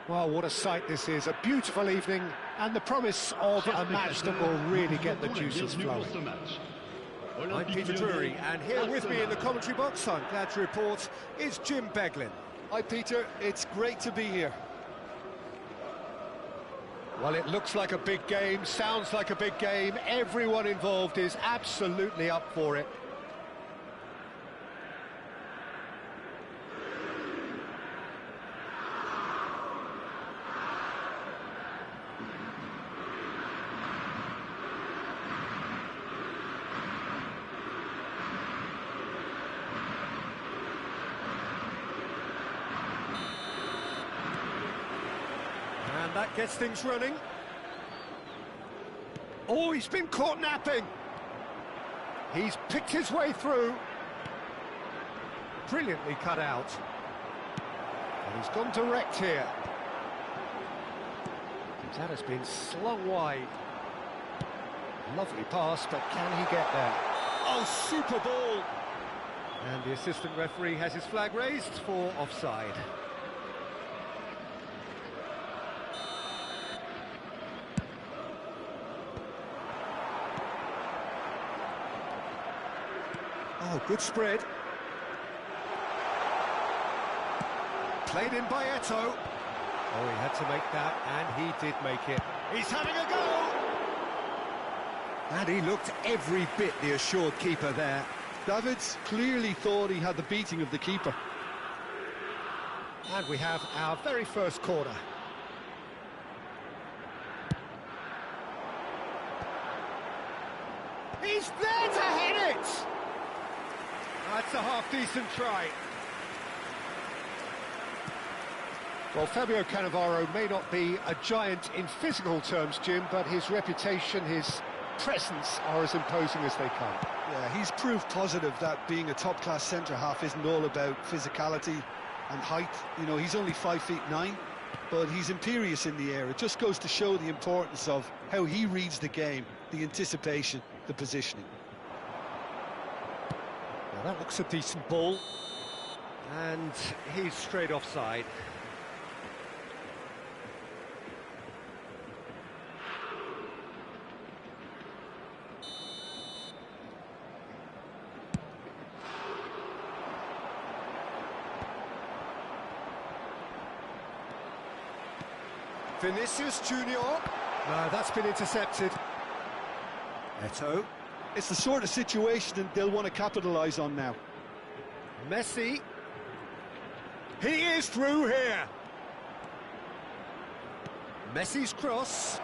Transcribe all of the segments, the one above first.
Well, what a sight this is. A beautiful evening and the promise of a match that will really get the juices flowing. I'm Peter Drury, and here with me in the commentary box, I'm glad to report, is Jim Beglin. Hi Peter, it's great to be here. Well, it looks like a big game, sounds like a big game, everyone involved is absolutely up for it. And that gets things running. Oh, he's been caught napping. He's picked his way through. Brilliantly cut out. And he's gone direct here. That has been slung wide. Lovely pass, but can he get there? Oh, super ball! And the assistant referee has his flag raised for offside. Oh, good spread. Played in by Eto. Oh, he had to make that, and he did make it. He's having a go! And he looked every bit the assured keeper there. Davids clearly thought he had the beating of the keeper. And we have our very first corner. He's there to hit it! That's a half-decent try. Well, Fabio Cannavaro may not be a giant in physical terms, Jim, but his reputation, his presence are as imposing as they come. Yeah, he's proof positive that being a top-class centre-half isn't all about physicality and height. You know, he's only 5'9", but he's imperious in the air. It just goes to show the importance of how he reads the game, the anticipation, the positioning. Now that looks a decent ball, and he's straight offside. Vinicius Junior. That's been intercepted. Eto. It's the sort of situation that they'll want to capitalise on now. Messi. He is through here. Messi's cross.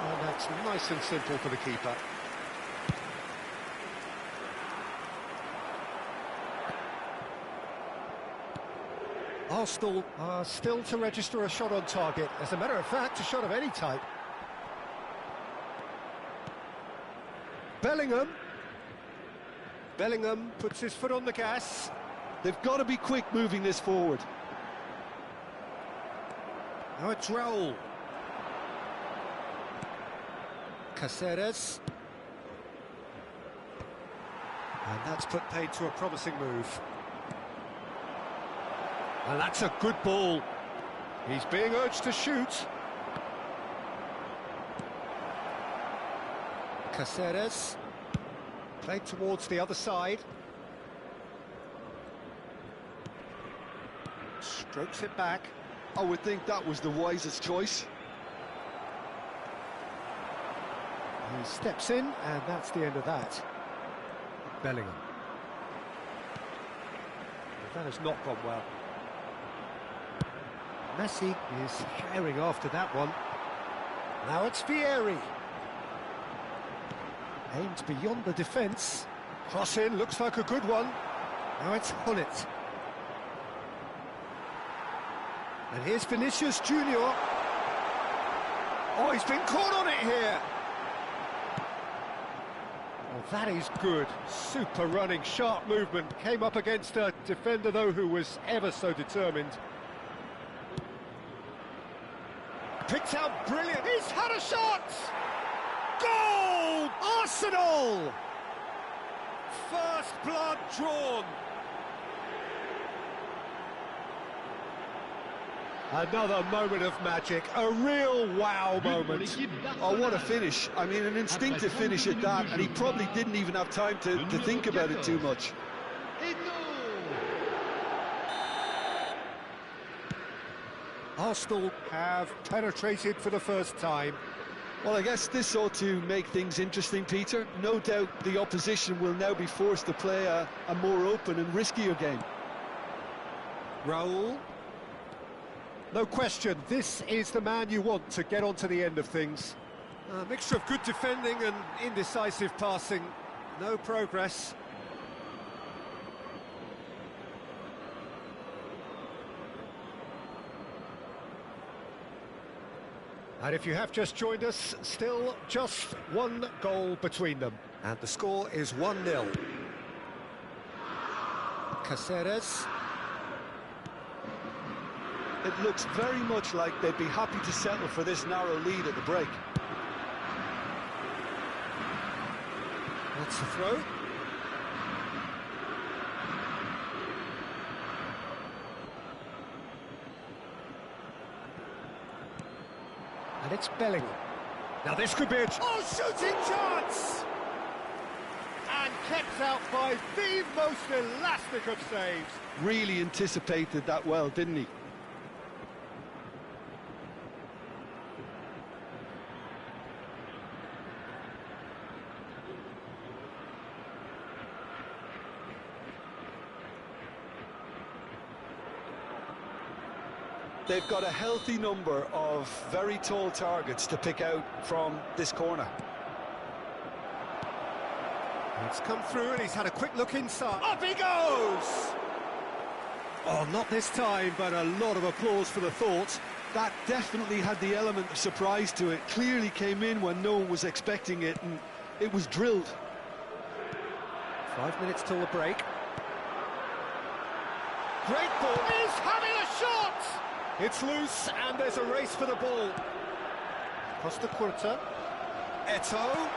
And that's nice and simple for the keeper. Arsenal are still to register a shot on target. As a matter of fact, a shot of any type. Bellingham puts his foot on the gas. They've got to be quick moving this forward. Now it's Raul. Caceres. And that's put paid to a promising move. And that's a good ball. He's being urged to shoot. Caceres. Played towards the other side. Strokes it back. I would think that was the wisest choice. He steps in, and that's the end of that. Bellingham. That has not gone well. Messi is sharing after that one. Now it's Vieri. Aimed beyond the defence. Cross in, looks like a good one. Now it's Hullet. And here's Vinicius Junior. Oh, he's been caught on it here. Well, that is good. Super running, sharp movement. Came up against a defender, though, who was ever so determined. Picked out brilliant. He's had a shot! Goal! Arsenal! First blood drawn. Another moment of magic, a real wow moment. Oh, what a finish. I mean, an instinctive finish at that, and he probably didn't even have time to think about it too much. Arsenal have penetrated for the first time. Well, I guess this ought to make things interesting, Peter. No doubt the opposition will now be forced to play a more open and riskier game. Raul. No question, this is the man you want to get onto the end of things. A mixture of good defending and indecisive passing. No progress. And if you have just joined us, still just one goal between them. And the score is 1-0. Caceres. It looks very much like they'd be happy to settle for this narrow lead at the break. That's the throw. And it's Bellingham. Now this could be a... Oh, shooting chance! And kept out by the most elastic of saves. Really anticipated that well, didn't he? They've got a healthy number of very tall targets to pick out from this corner. It's come through and he's had a quick look inside. Up he goes! Oh, not this time, but a lot of applause for the thought. That definitely had the element of surprise to it. Clearly came in when no one was expecting it, and it was drilled. 5 minutes till the break. Great ball. He's having a shot! It's loose, and there's a race for the ball. Costa Curta. Eto'o.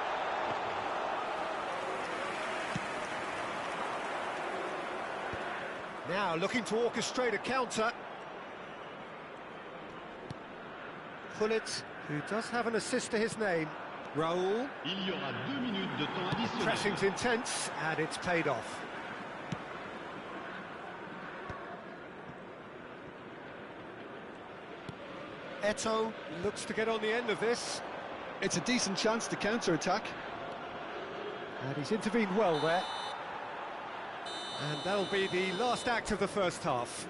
Now looking to orchestrate a counter. Pullet, who does have an assist to his name. Raul. Pressing's intense, and it's paid off. Eto'o looks to get on the end of this. It's a decent chance to counter-attack. And he's intervened well there. And that'll be the last act of the first half.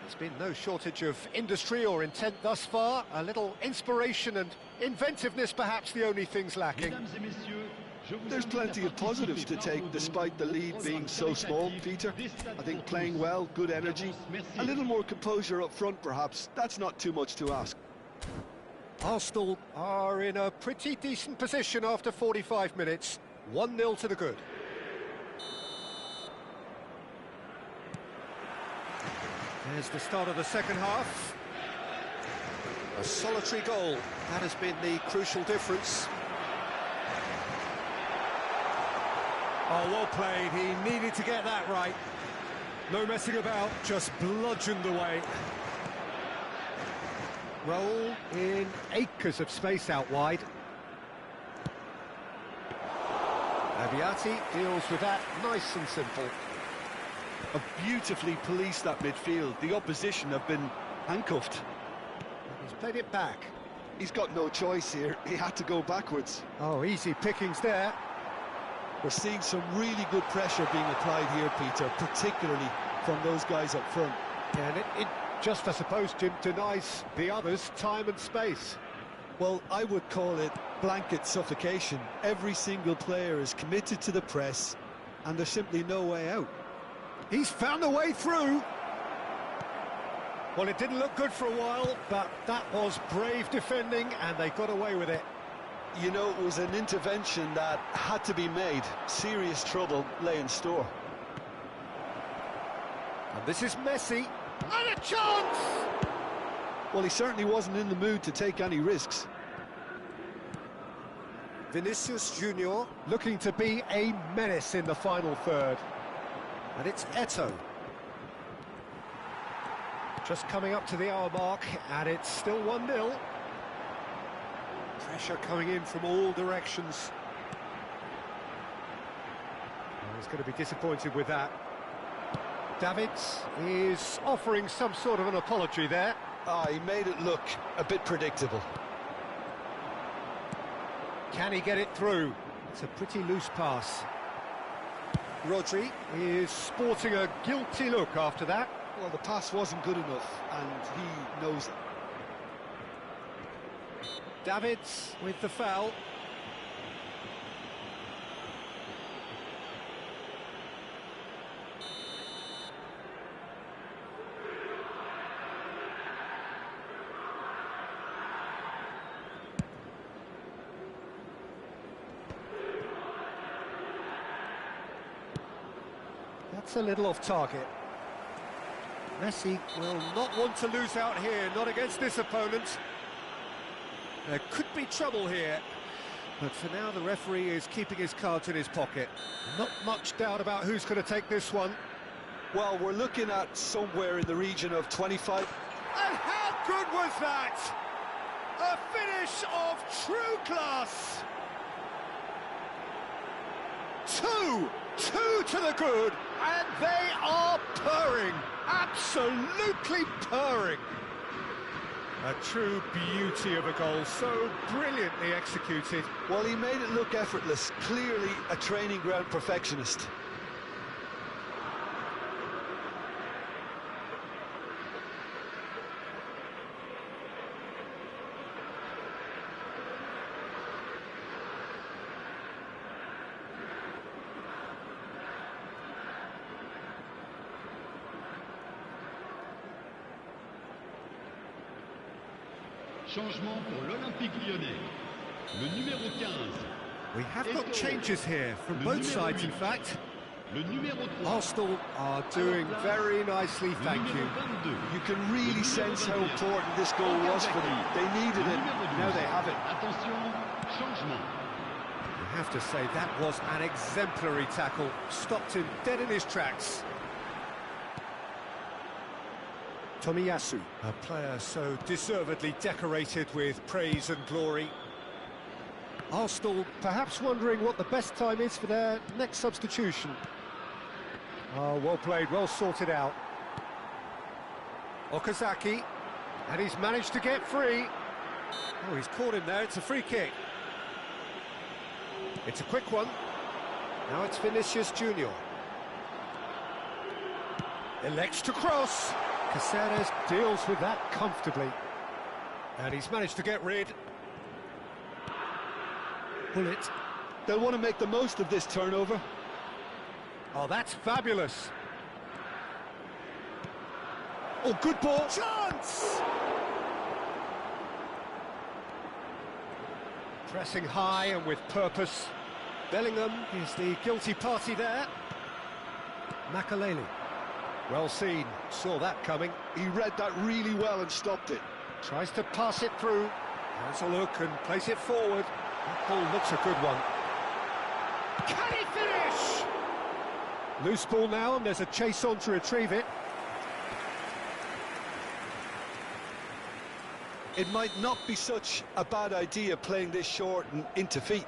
There's been no shortage of industry or intent thus far. A little inspiration and inventiveness, perhaps the only things lacking. There's plenty of positives to take despite the lead being so small, Peter. I think playing well, good energy, a little more composure up front perhaps. That's not too much to ask. Arsenal are in a pretty decent position after 45 minutes. 1-0 to the good. There's the start of the second half. A solitary goal. That has been the crucial difference. Oh, well played. He needed to get that right. No messing about, just bludgeoned away. Raul in acres of space out wide. Abiati deals with that nice and simple. Beautifully policed that midfield. The opposition have been handcuffed. He's played it back. He's got no choice here. He had to go backwards. Oh, easy pickings there. We're seeing some really good pressure being applied here, Peter, particularly from those guys up front. Yeah, and it just, I suppose, Jim, denies the others time and space. Well, I would call it blanket suffocation. Every single player is committed to the press, and there's simply no way out. He's found a way through. Well, it didn't look good for a while, but that was brave defending, and they got away with it. You know, it was an intervention that had to be made. Serious trouble lay in store. And this is Messi. And a chance! Well, he certainly wasn't in the mood to take any risks. Vinicius Junior looking to be a menace in the final third. And it's Eto'o. Just coming up to the hour mark, and it's still 1-0. Pressure coming in from all directions. Well, he's going to be disappointed with that. Davids is offering some sort of an apology there. He made it look a bit predictable. Can he get it through? It's a pretty loose pass. Rodri is sporting a guilty look after that. Well, the pass wasn't good enough, and he knows it. Davids with the foul. That's a little off target. Messi will not want to lose out here, not against this opponent. There could be trouble here, but for now the referee is keeping his cards in his pocket. Not much doubt about who's going to take this one. Well, we're looking at somewhere in the region of 25. And how good was that? A finish of true class. Two to the good, and they are purring, absolutely purring. A true beauty of a goal, so brilliantly executed. Well, he made it look effortless, clearly a training ground perfectionist. Changement pour l'Olympique Lyonnais. Le numéro 15. We have got changes here from both sides, in fact. Le numéro 3. Arsenal are doing very nicely, thank you. You can really sense how important this goal was for them. They needed it, now they have it. Attention, changement. You have to say that was an exemplary tackle. Stopped him dead in his tracks. Tomiyasu, a player so deservedly decorated with praise and glory. Arsenal perhaps wondering what the best time is for their next substitution. Oh, well played, well sorted out. Okazaki, and he's managed to get free. Oh, he's caught him there, it's a free kick. It's a quick one. Now it's Vinicius Junior. Elects to cross. Caceres deals with that comfortably. And he's managed to get rid. Bullet. They'll want to make the most of this turnover. Oh, that's fabulous. Oh, good ball. Chance! Pressing high and with purpose. Bellingham is the guilty party there. Makaleli. Well seen, saw that coming. He read that really well and stopped it. Tries to pass it through. Has a look and plays it forward. That ball looks a good one. Can he finish? Loose ball now, and there's a chase on to retrieve it. It might not be such a bad idea playing this short and into feet.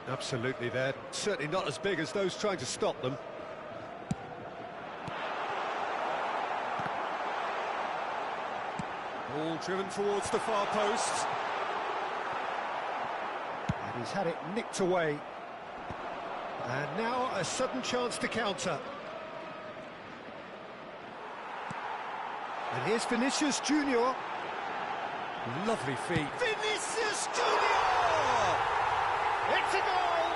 Absolutely, they're certainly not as big as those trying to stop them. Ball driven towards the far post. And he's had it nicked away. And now a sudden chance to counter. And here's Vinicius Junior. Lovely feet. Vinicius Junior! It's a goal!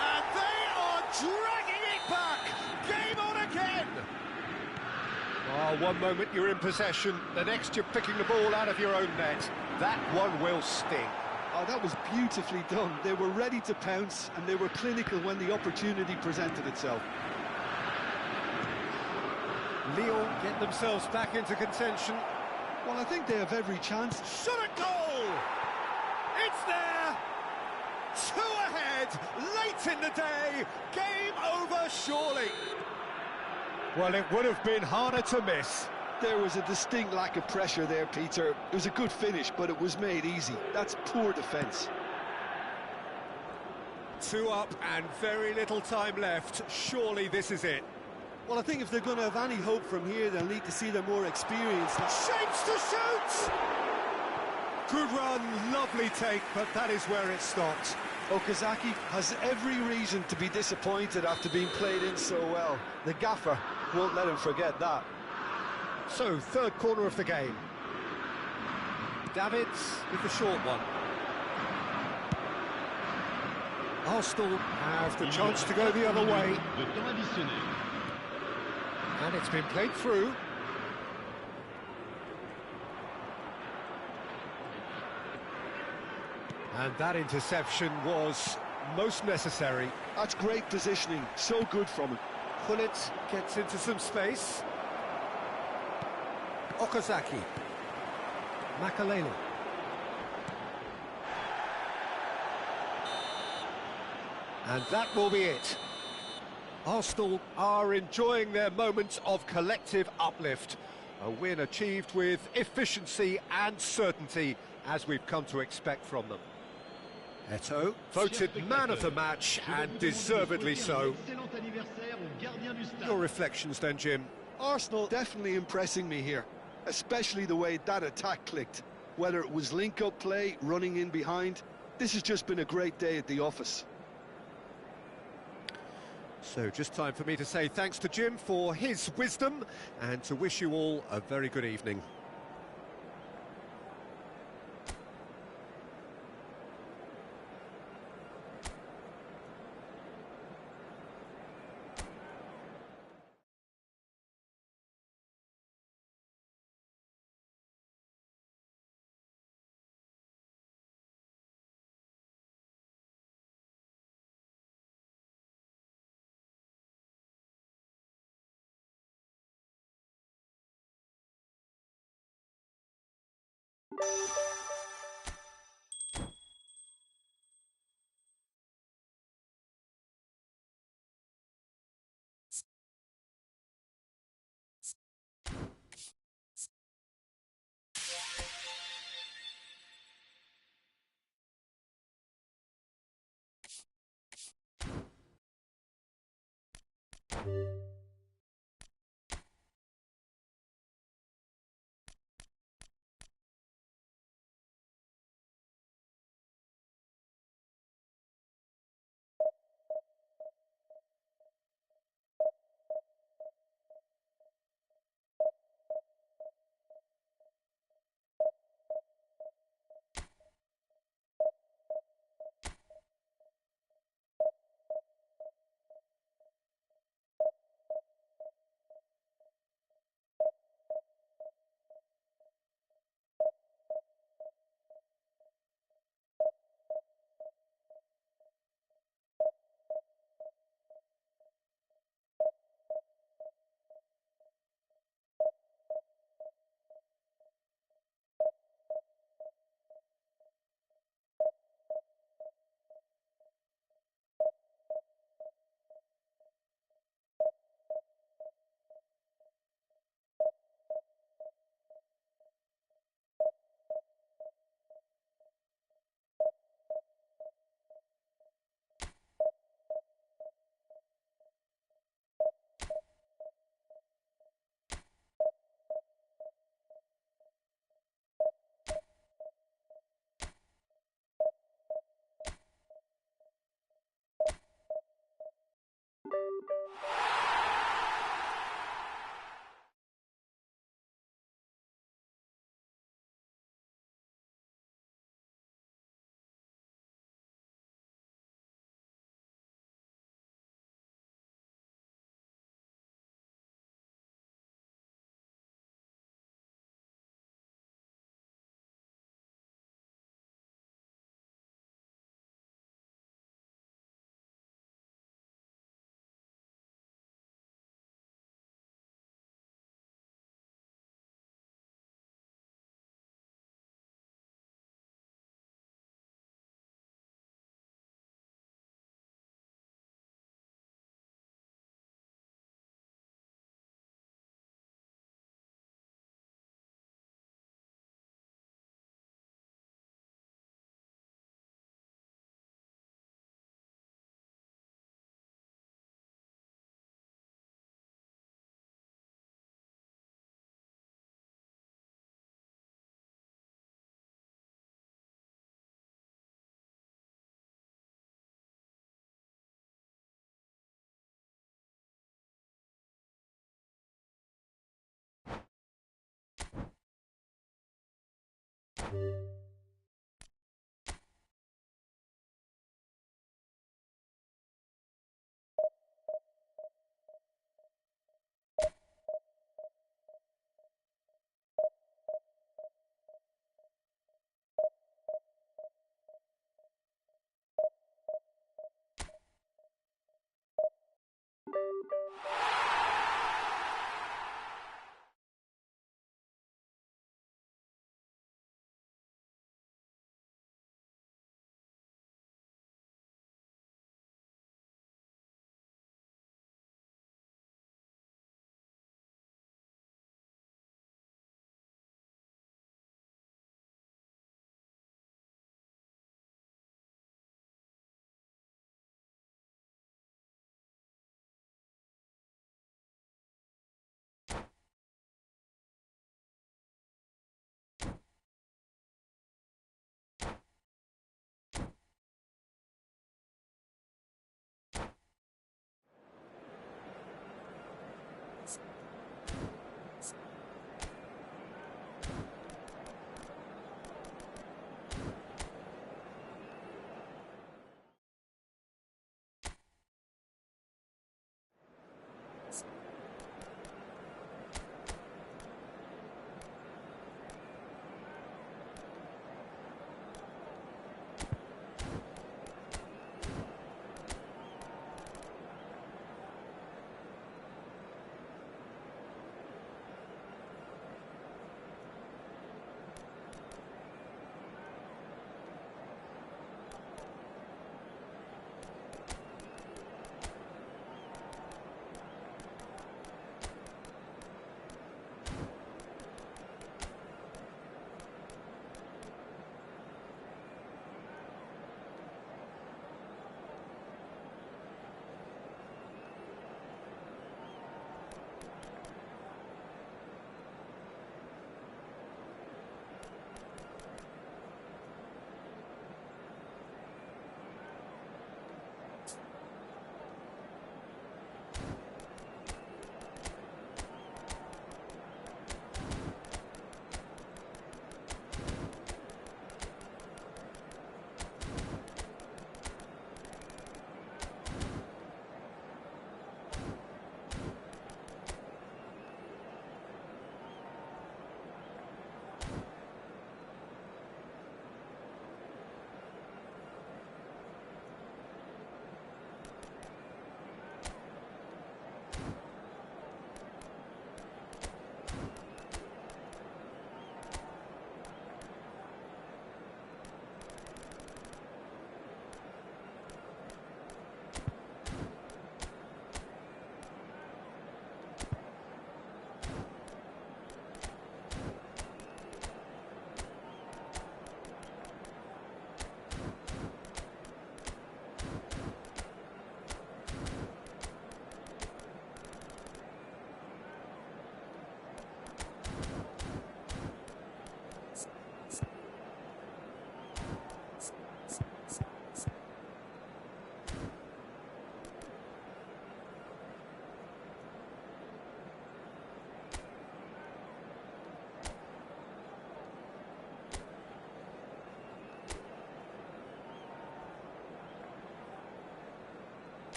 And they are dragging it back! Game on again! Oh, one moment you're in possession, the next you're picking the ball out of your own net. That one will sting. Oh, that was beautifully done. They were ready to pounce, and they were clinical when the opportunity presented itself. Lyon get themselves back into contention. Well, I think they have every chance. Shot at goal! It's there! 2 ahead, late in the day, game over surely. Well, it would have been harder to miss. There was a distinct lack of pressure there, Peter. It was a good finish, but it was made easy. That's poor defence. 2 up and very little time left. Surely this is it. Well, I think if they're going to have any hope from here, they'll need to see the more experienced. Shapes to shoot! Good run, lovely take, but that is where it stopped. Okazaki has every reason to be disappointed after being played in so well. The gaffer won't let him forget that. So, third corner of the game. Davids with the short one. Arsenal have the chance to go the other way. And it's been played through. And that interception was most necessary. That's great positioning, so good from him. Pullet gets into some space. Okazaki. Makalele. And that will be it. Arsenal are enjoying their moments of collective uplift. A win achieved with efficiency and certainty, as we've come to expect from them. Eto'o, voted man of the match, and deservedly so. Your reflections then, Jim? Arsenal definitely impressing me here, especially the way that attack clicked. Whether it was link-up play, running in behind, this has just been a great day at the office. So just time for me to say thanks to Jim for his wisdom and to wish you all a very good evening.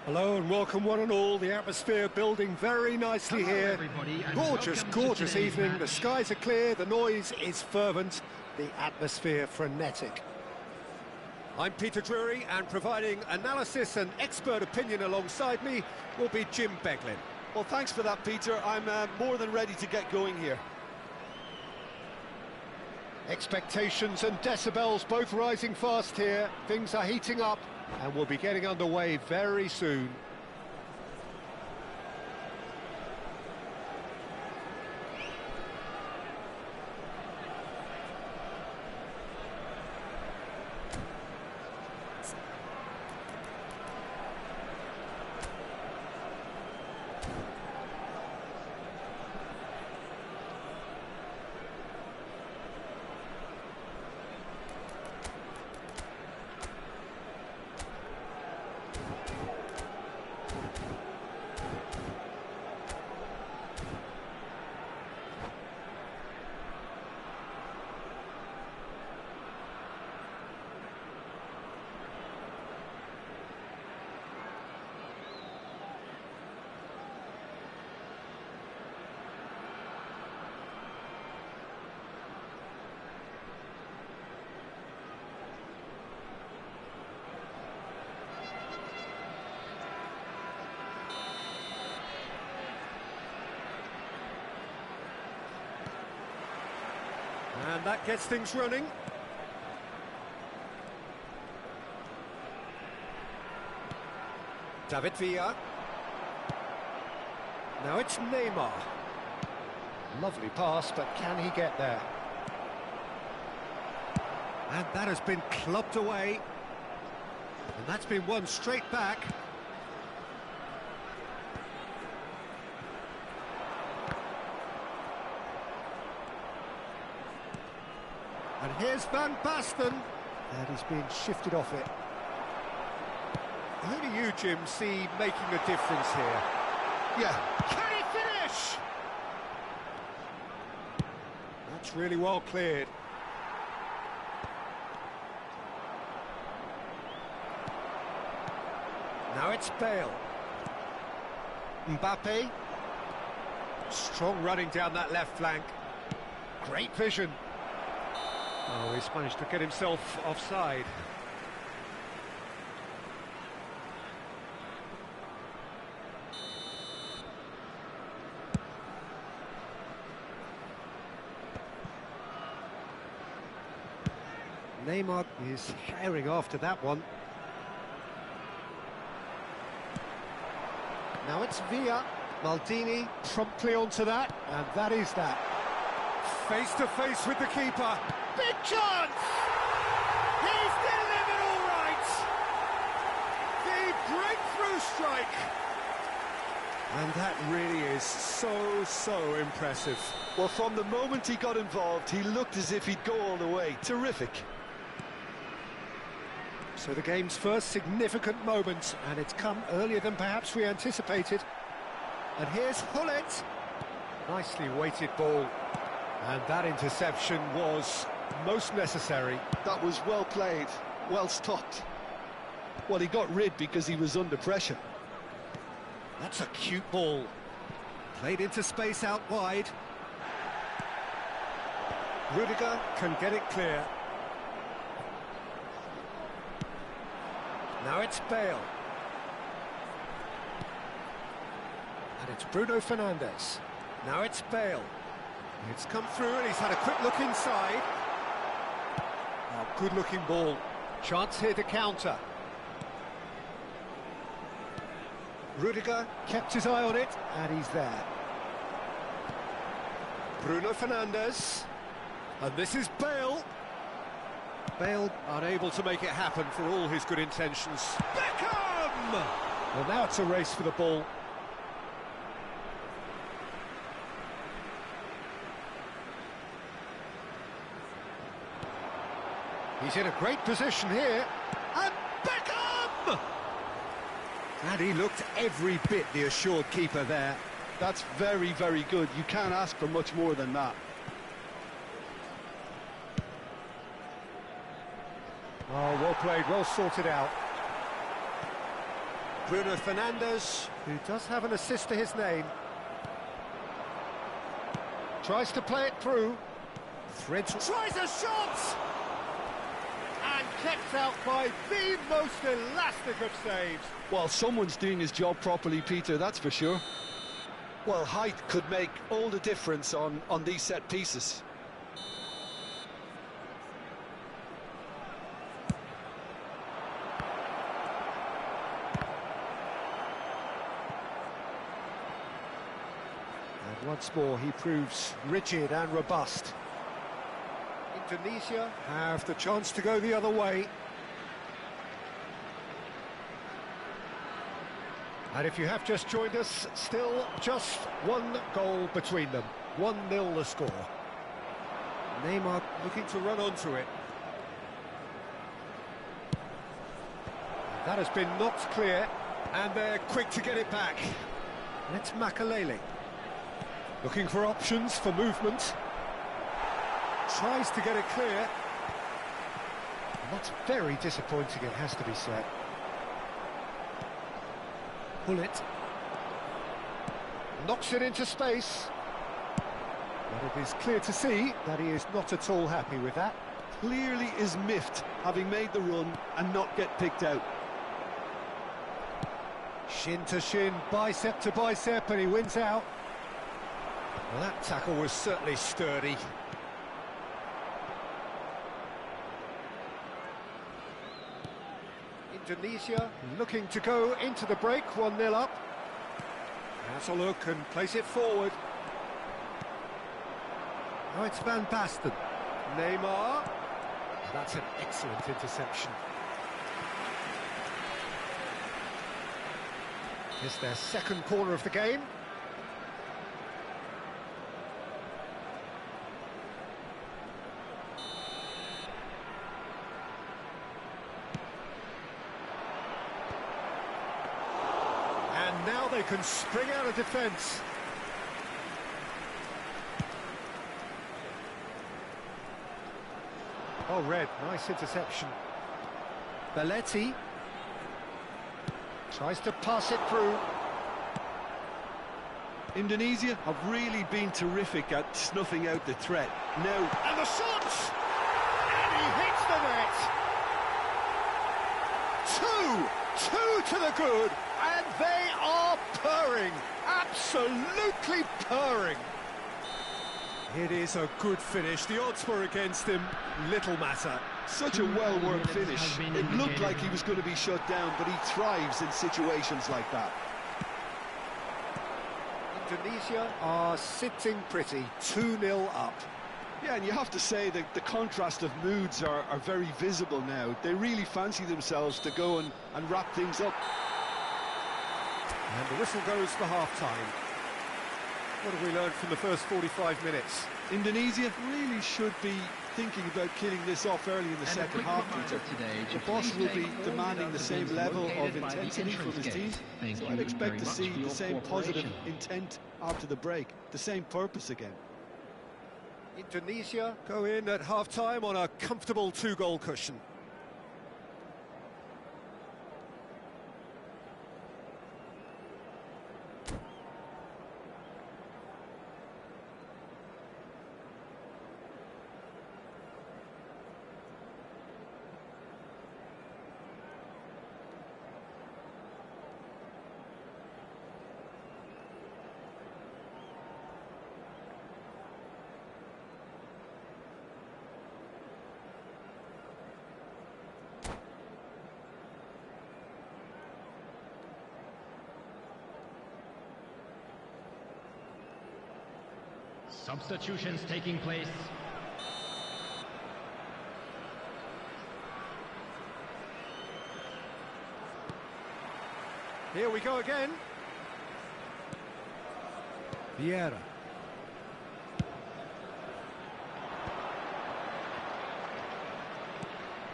Hello and welcome one and all. The atmosphere building very nicely here. Gorgeous, gorgeous evening. The skies are clear, the noise is fervent, the atmosphere frenetic. I'm Peter Drury, and providing analysis and expert opinion alongside me will be Jim Beglin. Well, thanks for that, Peter. I'm more than ready to get going here. Expectations and decibels both rising fast here. Things are heating up and we'll be getting underway very soon. And that gets things running. David Villa. Now it's Neymar. Lovely pass, but can he get there? And that has been clubbed away. And that's been won straight back. And here's Van Basten. And he's being shifted off it. Who do you, Jim, see making a difference here? Yeah. Can he finish? That's really well cleared. Now it's Bale. Mbappe. Strong running down that left flank. Great vision. Oh, he's managed to get himself offside. Neymar is herring after that one. Now it's Villa. Maldini promptly onto that, and that is that. Face to face with the keeper. Big chance! He's delivered all right! The breakthrough strike! And that really is so impressive. Well, from the moment he got involved, he looked as if he'd go all the way. Terrific. So the game's first significant moment, and it's come earlier than perhaps we anticipated. And here's Hullet. Nicely weighted ball. And that interception was most necessary. That was well played, well stopped. Well, he got rid because he was under pressure. That's a cute ball. Played into space out wide. Rudiger can get it clear. Now it's Bale. And it's Bruno Fernandes. Now it's Bale. It's come through and he's had a quick look inside. Oh, good-looking ball. Chance here to counter. Rudiger kept his eye on it, and he's there. Bruno Fernandes. And this is Bale. Bale unable to make it happen for all his good intentions. Beckham! Well, now it's a race for the ball. He's in a great position here. And Beckham! And he looked every bit the assured keeper there. That's very good. You can't ask for much more than that. Oh, well played, well sorted out. Bruno Fernandes, who does have an assist to his name. Tries to play it through. Threads. Tries a shot! And kept out by the most elastic of saves. Well, someone's doing his job properly, Peter, that's for sure. Well, height could make all the difference on these set pieces. And once more, he proves rigid and robust. Indonesia have the chance to go the other way. And if you have just joined us, still just one goal between them. 1-0 the score. Neymar looking to run onto it. That has been knocked clear, and they're quick to get it back. And it's Makalele. Looking for options for movement. Tries to get it clear. And that's very disappointing, it has to be said. Hullet knocks it into space. But it is clear to see that he is not at all happy with that. Clearly is miffed, having made the run and not get picked out. Shin to shin, bicep to bicep, and he wins out. Well, that tackle was certainly sturdy. Indonesia looking to go into the break, 1-0 up. Has a look and plays it forward. Oh, it's Van Basten. Neymar. That's an excellent interception. It's their second corner of the game. And now they can spring out of defence. Oh, Red, nice interception. Belletti tries to pass it through. Indonesia have really been terrific at snuffing out the threat. Now, And the shot! And he hits the net! Two to the good, and they are purring, absolutely purring. It is a good finish. The odds were against him, little matter. such a well-worked finish. It looked like he was going to be shut down, but he thrives in situations like that. Indonesia are sitting pretty, 2-0 up. Yeah, and you have to say that the contrast of moods are very visible now. They really fancy themselves to go and wrap things up. And the whistle goes for half-time. What have we learned from the first 45 minutes? Indonesia really should be thinking about killing this off early in the second half, Peter. The boss will be demanding the same level of intensity from his team, so I'd expect to see the same positive intent after the break, the same purpose again. Indonesia go in at half-time on a comfortable 2-goal cushion. Substitutions taking place. Here we go again. Vieira.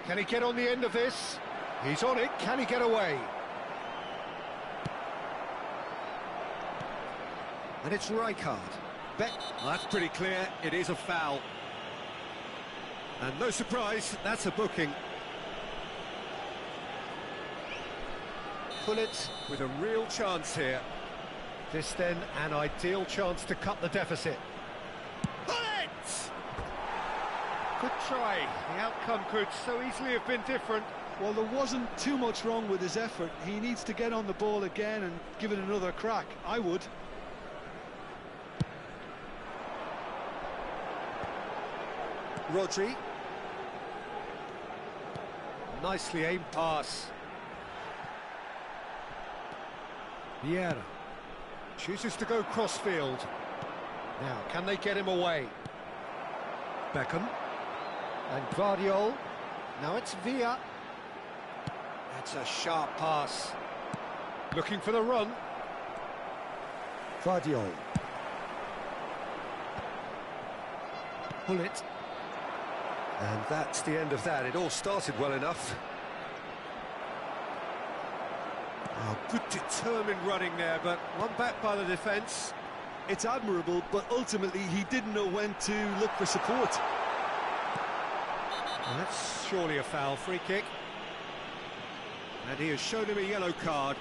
Can he get on the end of this? He's on it. Can he get away? And it's Rijkaard. Well, that's pretty clear. It is a foul. And no surprise, that's a booking. Pullet with a real chance here. This then an ideal chance to cut the deficit. Pullet! Good try. The outcome could so easily have been different. Well, there wasn't too much wrong with his effort. He needs to get on the ball again and give it another crack. I would. Rodri. Nicely aimed pass. Vieira chooses to go crossfield. Now, can they get him away? Beckham. And Guardiol. Now it's Villa. That's a sharp pass. Looking for the run. Guardiol. Pull it. And that's the end of that. It all started well enough. Oh, good determined running there, but one back by the defence. It's admirable, but ultimately he didn't know when to look for support. And that's surely a foul. Free kick. And he has shown him a yellow card.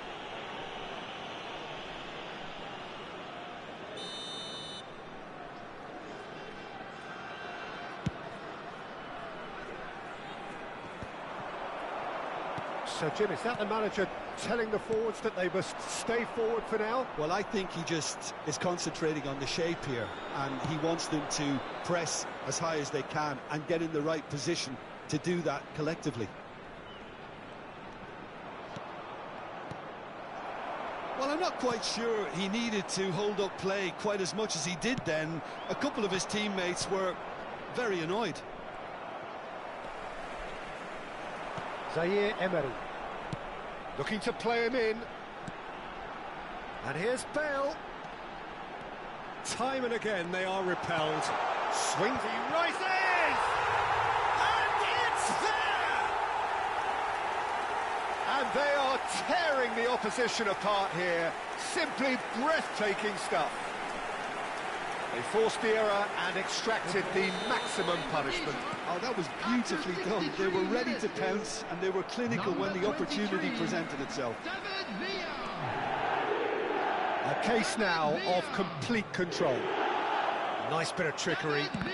So, Jim, is that the manager telling the forwards that they must stay forward for now? Well, I think he just is concentrating on the shape here, and he wants them to press as high as they can and get in the right position to do that collectively. not quite sure he needed to hold up play quite as much as he did then. A couple of his teammates were very annoyed. Zaire Emery. Looking to play him in. And here's Bale. Time and again they are repelled. Swing, he rises! And it's there! And they are tearing the opposition apart here. Simply breathtaking stuff. They forced the error and extracted the maximum punishment. Oh, that was beautifully done. They were ready to pounce and they were clinical when the opportunity presented itself. A case now of complete control. Nice bit of trickery. Now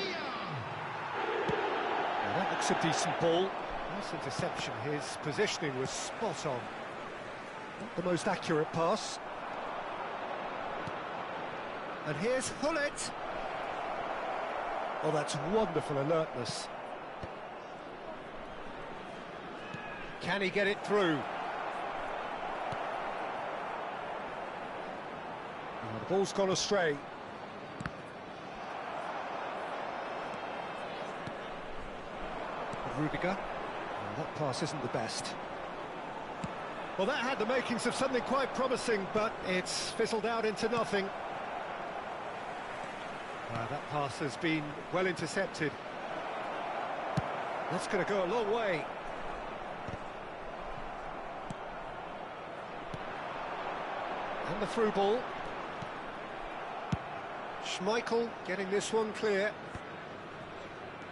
that looks a decent ball. Nice interception. His positioning was spot on. Not the most accurate pass. And here's Hullet. Oh, that's wonderful alertness. Can he get it through? Oh, the ball's gone astray. Rudiger. Oh, that pass isn't the best. Well, that had the makings of something quite promising, but it's fizzled out into nothing. That pass has been well intercepted. That's going to go a long way. And the through ball. Schmeichel getting this one clear.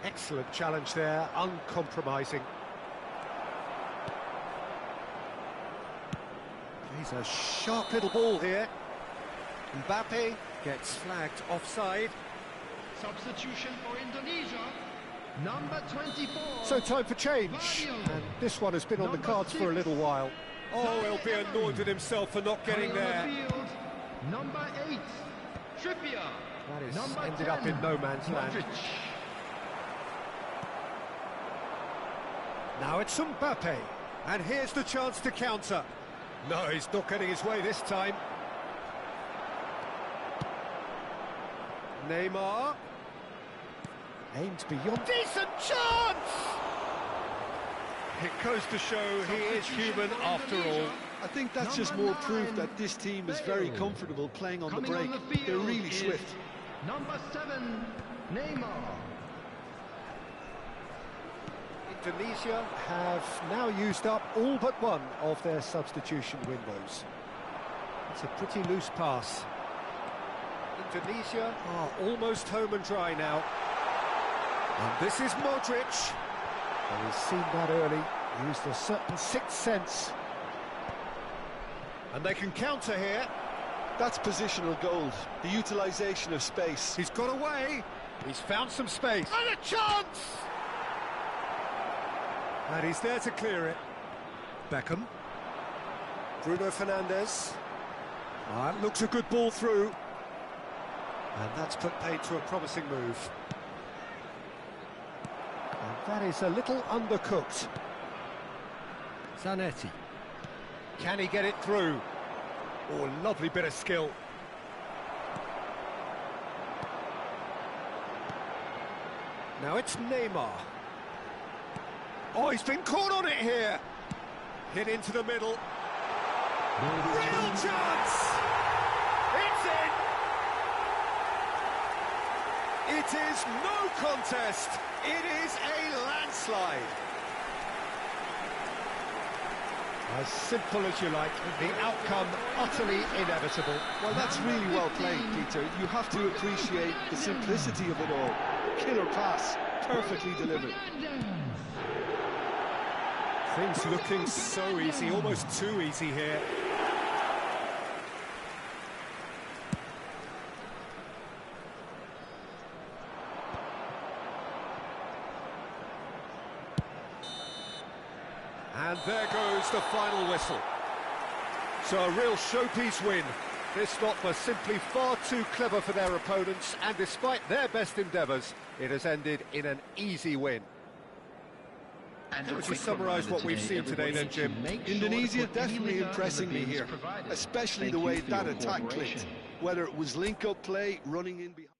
Excellent challenge there, uncompromising. He's a sharp little ball here. Mbappe gets flagged offside. Substitution for Indonesia, number 24. So time for change, and this one has been on the cards for a little while. Oh, he'll be annoyed with himself for not getting there. Number 8, Trippier. That is ended up in no man's land. Now it's Mbappe, and here's the chance to counter. No, he's not getting his way this time. Neymar. Aimed beyond. Decent chance! It goes to show he is human after all. I think that's just more proof that this team is very comfortable playing on the break. They're really swift. Number 7, Neymar. Indonesia have now used up all but one of their substitution windows. It's a pretty loose pass. Indonesia are almost home and dry now. And this is Modric. Well, he's seen that early, used a certain sixth sense. And they can counter here. That's positional gold, the utilisation of space. He's got away. He's found some space. And a chance! And he's there to clear it. Beckham. Bruno Fernandes. That looks a good ball through. And that's put paid to a promising move. And that is a little undercooked. Zanetti. Can he get it through? Oh, lovely bit of skill. Now it's Neymar. Oh, he's been caught on it here. Hit into the middle. Real chance! It's in! It is no contest. It is a landslide. As simple as you like, the outcome utterly inevitable. Well, that's really well played, Peter. You have to appreciate the simplicity of it all. Killer pass, perfectly delivered. Things looking so easy, almost too easy here. And there goes the final whistle. So a real showpiece win. This lot was simply far too clever for their opponents, and despite their best endeavours, it has ended in an easy win. How would you summarise what we've seen today then, Jim? Indonesia definitely impressing me here, especially the way that attack clicked. Whether it was link-up play, running in behind.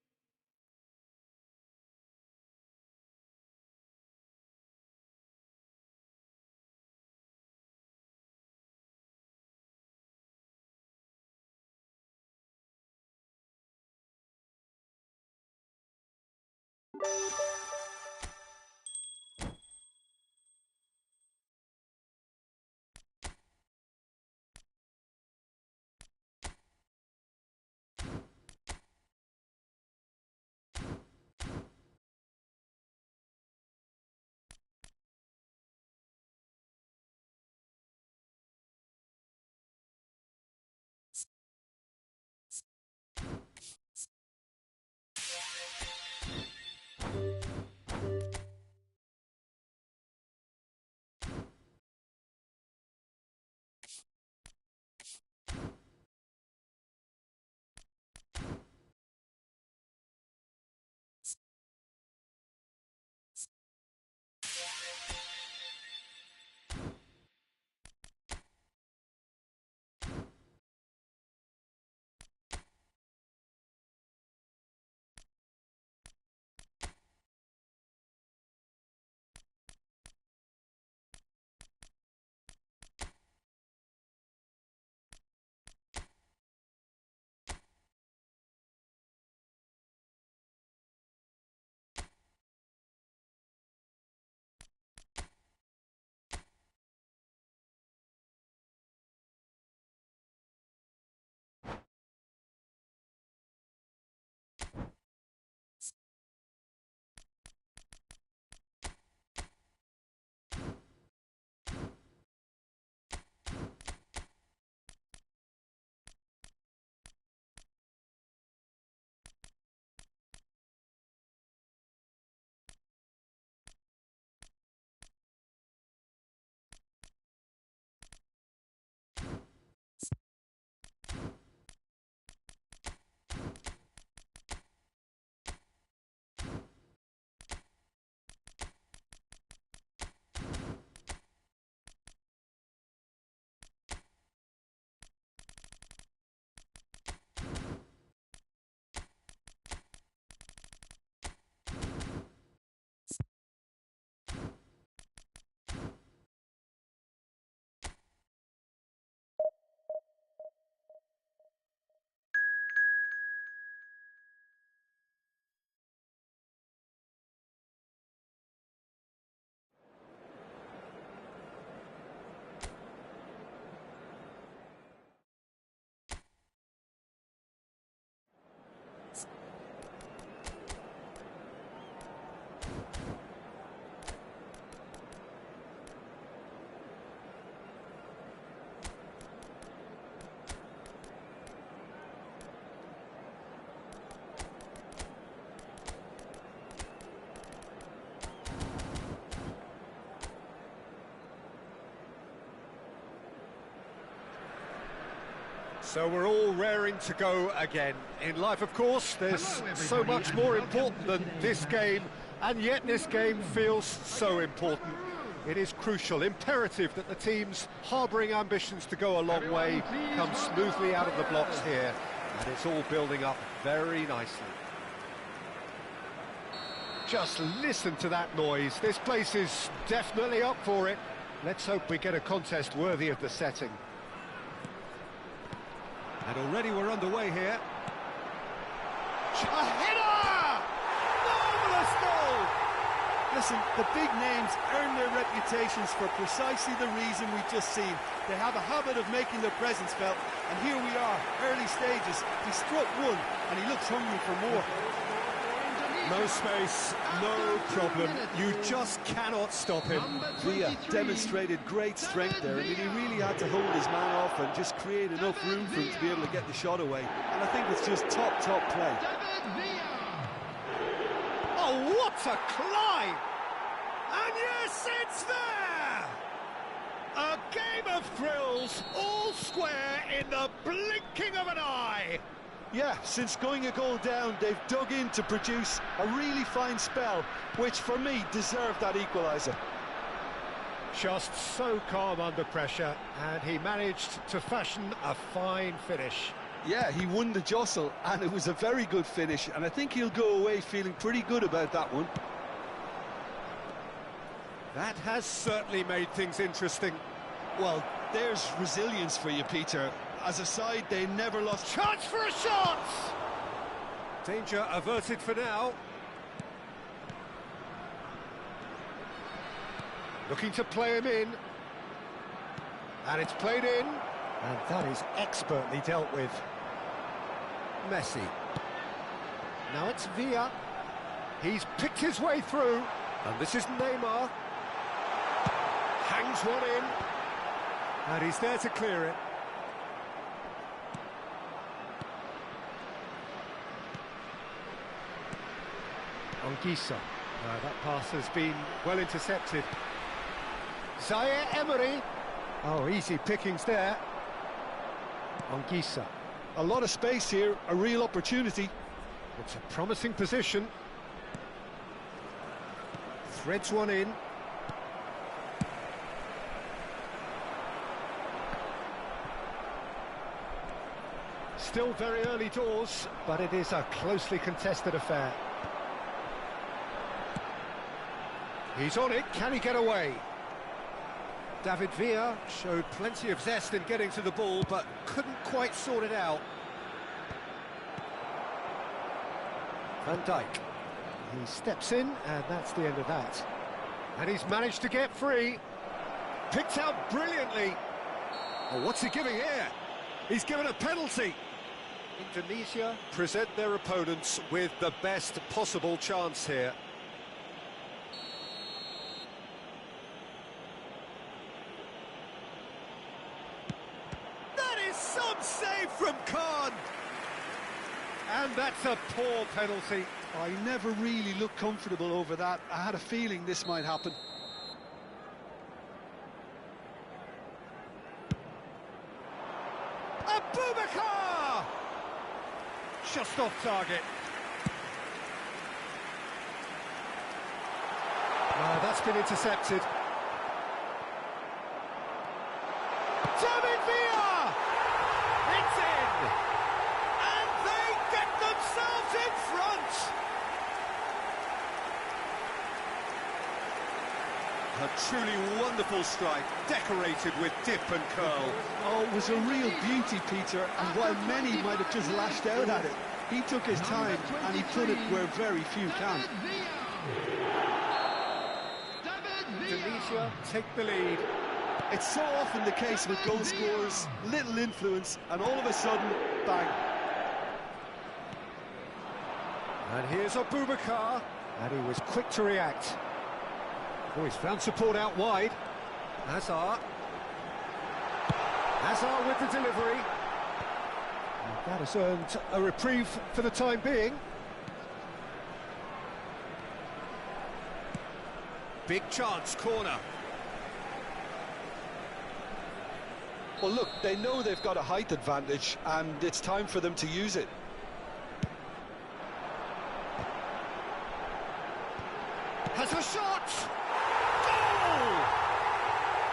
So we're all raring to go again. In life, of course, there's so much more important than this game, and yet this game feels so important. It is crucial, imperative that the teams harbouring ambitions to go a long way come smoothly out of the blocks here, and it's all building up very nicely. Just listen to that noise. This place is definitely up for it. Let's hope we get a contest worthy of the setting. And already we're underway here. A header! Marvellous goal! Listen, the big names earn their reputations for precisely the reason we've just seen. They have a habit of making their presence felt, and here we are, early stages. He struck one, and he looks hungry for more. No space, no problem. You just cannot stop him. Villa demonstrated great strength there. I mean, he really had to hold his man off and just create enough room for him to be able to get the shot away. And I think it's just top play. Oh, what a climb! And yes, it's there! A game of thrills, all square in the blinking of an eye. Yeah, since going a goal down, they've dug in to produce a really fine spell, which for me deserved that equaliser. Just so calm under pressure, and he managed to fashion a fine finish. Yeah, he won the jostle, and it was a very good finish, and I think he'll go away feeling pretty good about that one. That has certainly made things interesting. Well, there's resilience for you, Peter. As a side, they never lost... Chance for a shot! Danger averted for now. Looking to play him in. And it's played in. And that is expertly dealt with. Messi. Now it's Villa. He's picked his way through. And this is Neymar. Hangs one in. And he's there to clear it. Anguissa. That pass has been well intercepted. Zaire Emery. Oh, easy pickings there. Anguissa. A lot of space here, a real opportunity. It's a promising position. Threads one in. Still very early doors, but it is a closely contested affair. He's on it, can he get away? David Villa showed plenty of zest in getting to the ball, but couldn't quite sort it out. Van Dijk. He steps in, and that's the end of that. And he's managed to get free. Picked out brilliantly. Oh, what's he giving here? He's given a penalty. Indonesia present their opponents with the best possible chance here. Some save from Khan. And that's a poor penalty. I never really looked comfortable over that. I had a feeling this might happen. Abubakar! Just off target. That's been intercepted. David Villa! It's in! And they get themselves in front! A truly wonderful strike, decorated with dip and curl. Oh, it was a real beauty, Peter, and while many might have just lashed out at it, he took his time and he put it where very few can. Indonesia take the lead. It's so often the case with goal scorers, little influence, and all of a sudden, bang. And here's Abubakar, and he was quick to react. Oh, he's found support out wide. Hazard with the delivery. And that has earned a reprieve for the time being. Big chance, corner. Well, look, they know they've got a height advantage, and it's time for them to use it. Has a shot! Goal!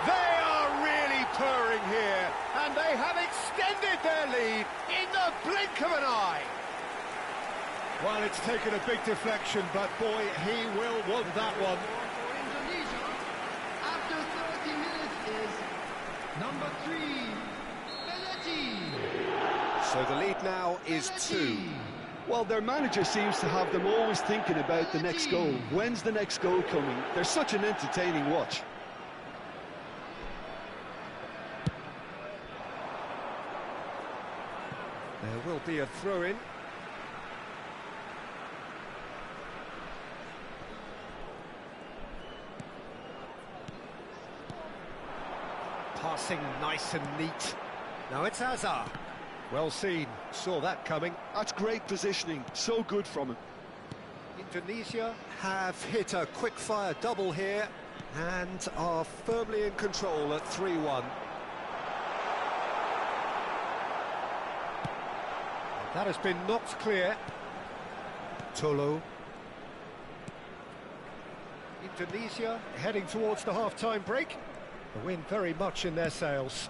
They are really purring here, and they have extended their lead in the blink of an eye. Well, it's taken a big deflection, but boy, he will want that one. For Indonesia, after 30 minutes is number 3, penalty. So the lead now is 2. Well, their manager seems to have them always thinking about the next goal. When's the next goal coming? They're such an entertaining watch. There will be a throw-in. Passing nice and neat. Now it's Hazard. Well seen, saw that coming. That's great positioning, so good from him. Indonesia have hit a quick-fire double here and are firmly in control at 3-1. That has been knocked clear. Tolo. Indonesia heading towards the half-time break. The wind very much in their sails.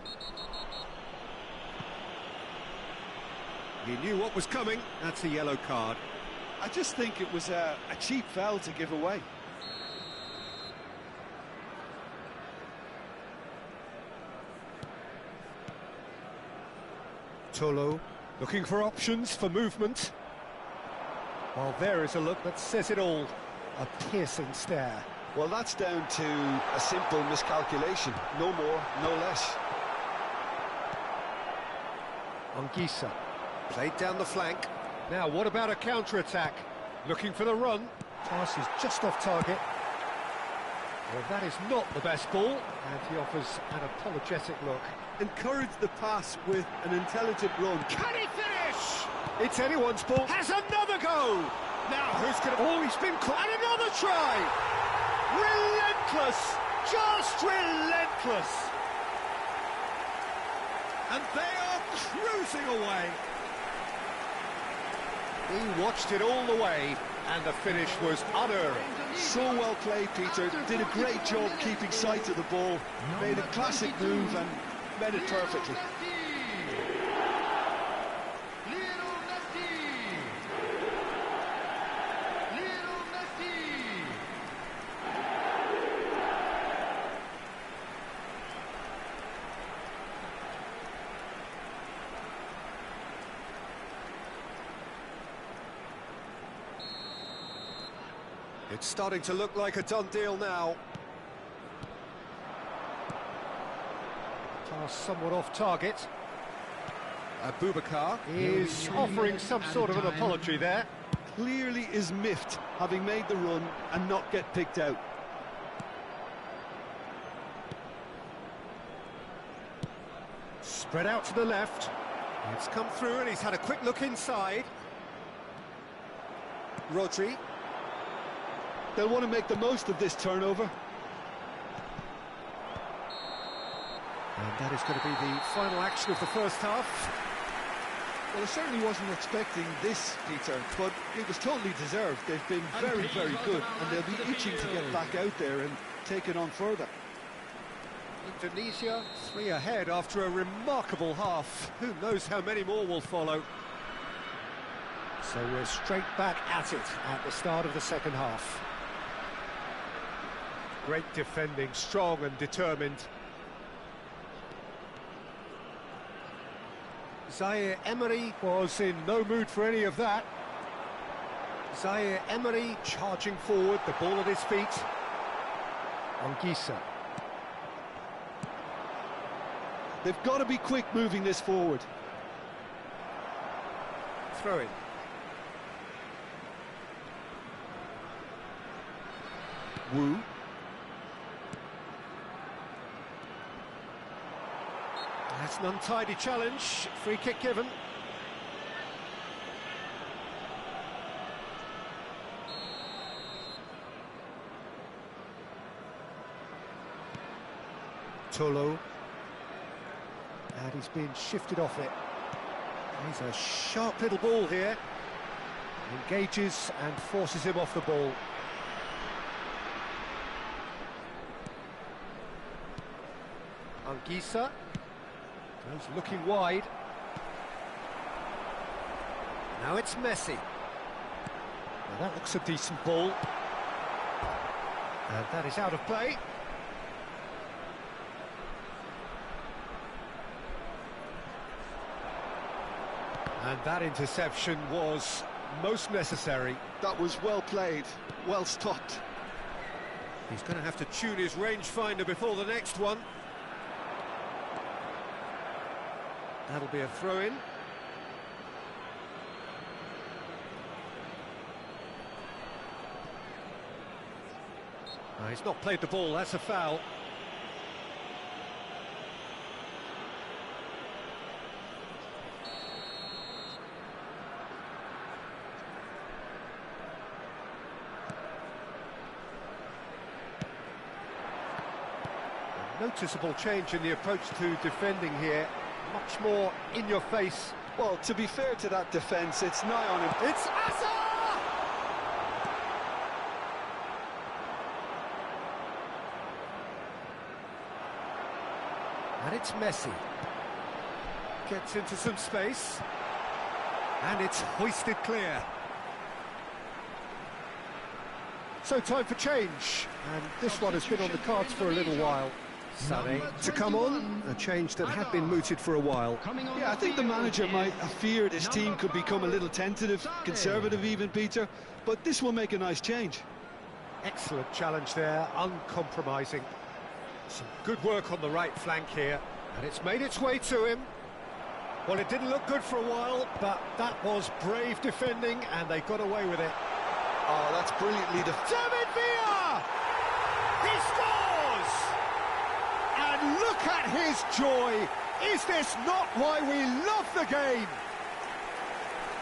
He knew what was coming. That's a yellow card. I just think it was a cheap foul to give away. Tolo looking for options for movement. Well, there is a look that says it all. A piercing stare. Well, that's down to a simple miscalculation. No more, no less. Anguissa played down the flank. Now, what about a counter-attack? Looking for the run. Pass is just off target. Well, that is not the best ball, and he offers an apologetic look. Encourage the pass with an intelligent run. Can he finish? It's anyone's ball. Has another go. Now, who's going to... Oh, he's been caught. And another try. Relentless. Just relentless. And they are cruising away. He watched it all the way, and the finish was unerring. So well played, Peter. Did a great job keeping sight of the ball. Made a classic move and met it perfectly. It's starting to look like a done deal now. Pass somewhat off target. Abubakar is offering some sort of an apology there. Clearly is miffed, having made the run and not get picked out. Spread out to the left. It's come through and he's had a quick look inside. Rodri. They'll want to make the most of this turnover. And that is going to be the final action of the first half. Well, I certainly wasn't expecting this, Peter, but it was totally deserved. They've been very, very good, and they'll be itching to get back out there and take it on further. Indonesia 3 ahead after a remarkable half. Who knows how many more will follow. So we're straight back at it at the start of the second half. Great defending, strong and determined. Zaire Emery was in no mood for any of that. Zaire Emery charging forward, the ball at his feet. Anguissa. They've got to be quick moving this forward. Throw in. Wu. That's an untidy challenge. Free kick given. Tolo. And he's been shifted off it. He's a sharp little ball here. Engages and forces him off the ball. Anguissa. Goes looking wide. Now it's Messi. Well, that looks a decent ball. And that is out of play. And that interception was most necessary. That was well played, well stopped. He's going to have to tune his rangefinder before the next one. That'll be a throw-in. No, he's not played the ball, that's a foul. A noticeable change in the approach to defending here. Much more in your face. Well, to be fair to that defence, it's nigh on him. It's Asa! And it's Messi. Gets into some space. And it's hoisted clear. So time for change. And this one has been on the cards for a little while. Sané to come on, a change that had been mooted for a while. Yeah, I think the manager might have feared his team could become a little tentative, conservative even, Peter, but this will make a nice change. Excellent challenge there, uncompromising. Some good work on the right flank here, and it's made its way to him. Well, it didn't look good for a while, but that was brave defending, and they got away with it. Oh, that's brilliantly David Villa! He scores! And look at his joy! Is this not why we love the game?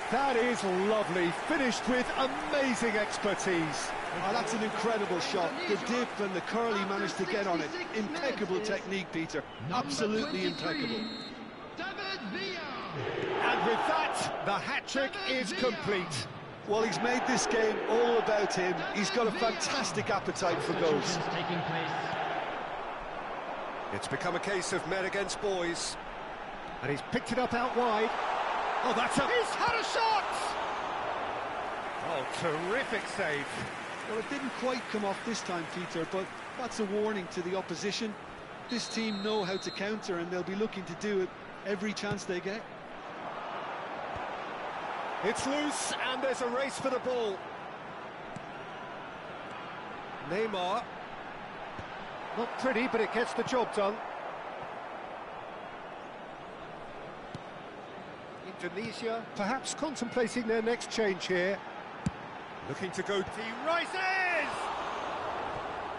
That is lovely, finished with amazing expertise. Oh, that's an incredible shot. The dip and the curl he managed to get on it. Impeccable technique, Peter. Absolutely impeccable. And with that, the hat-trick is complete. Well, he's made this game all about him. He's got a fantastic appetite for goals. It's become a case of men against boys. And he's picked it up out wide. Oh, that's a... He's had a shot! Oh, terrific save. Well, it didn't quite come off this time, Peter, but that's a warning to the opposition. This team know how to counter, and they'll be looking to do it every chance they get. It's loose, and there's a race for the ball. Neymar. Not pretty, but it gets the job done. Indonesia, perhaps contemplating their next change here. Looking to go... He rises!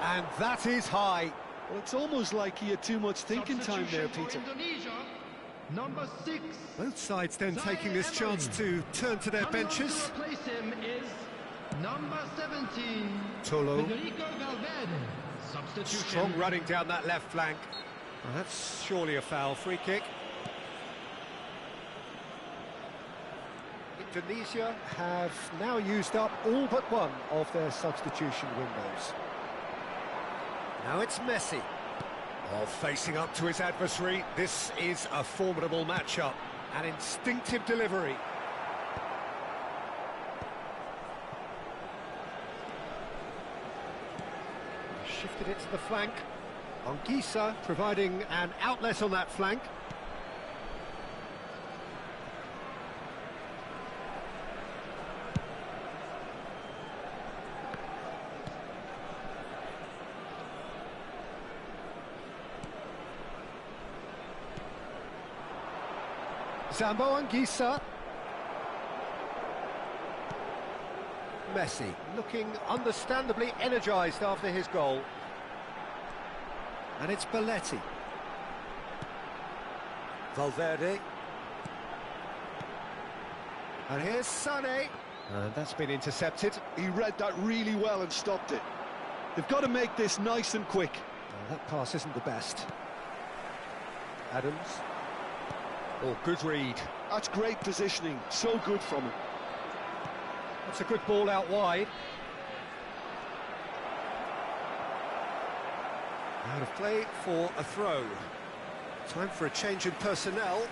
And that is high. Well, it's almost like he had too much thinking time there, Peter. Number 6. Both sides then taking this chance to turn to their benches. To replace him is number 17. Tolo. Federico Valverde. Substitution. Strong running down that left flank. Well, that's surely a foul. Free kick. Indonesia have now used up all but one of their substitution windows. Now it's Messi. Oh, facing up to his adversary. This is a formidable matchup. An instinctive delivery. Shifted it to the flank. Anguissa providing an outlet on that flank. Zambo Anguissa. Messi looking understandably energised after his goal. And it's Belletti. Valverde. And here's Sané. And that's been intercepted. He read that really well and stopped it. They've got to make this nice and quick. That pass isn't the best. Adams. Oh, good read. That's great positioning. So good from him. That's a good ball out wide. Out of play for a throw. Time for a change in personnel.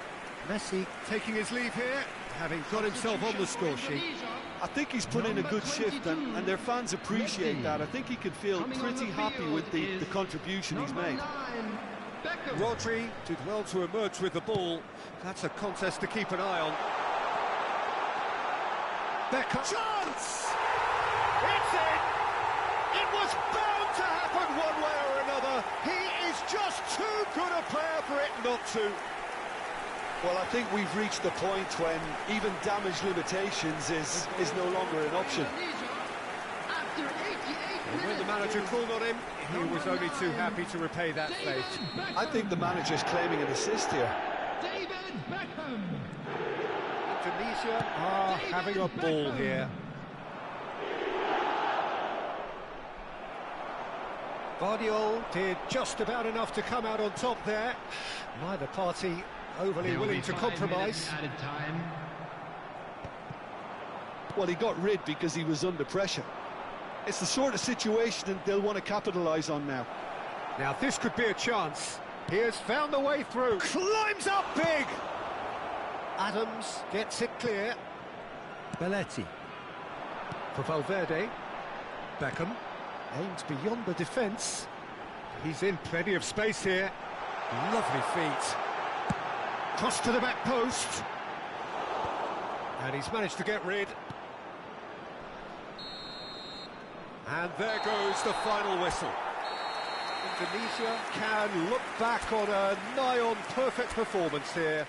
Messi taking his leave here, having got himself on the score sheet. I think he's put in a good shift, and their fans appreciate that. I think he can feel pretty happy with the contribution he's made. Rodri did well to emerge with the ball. That's a contest to keep an eye on. Beckham. Chance! It's in! It was bound to happen one way or another. He is just too good a player for it not to. Well, I think we've reached the point when even damage limitations is no longer an option. And when the manager called on him, he was only too happy to repay that fate. I think the manager's claiming an assist here. David Beckham. Indonesia are having a ball here. Guardiola did just about enough to come out on top there. Neither party overly willing to compromise. Added time. Well, he got rid because he was under pressure. It's the sort of situation that they'll want to capitalise on now. Now this could be a chance. He has found the way through. Climbs up big. Adams gets it clear. Belletti. For Valverde. Beckham. Aimed beyond the defence. He's in plenty of space here. Lovely feet. Cross to the back post. And he's managed to get rid. And there goes the final whistle. Indonesia can look back on a nigh-on perfect performance here.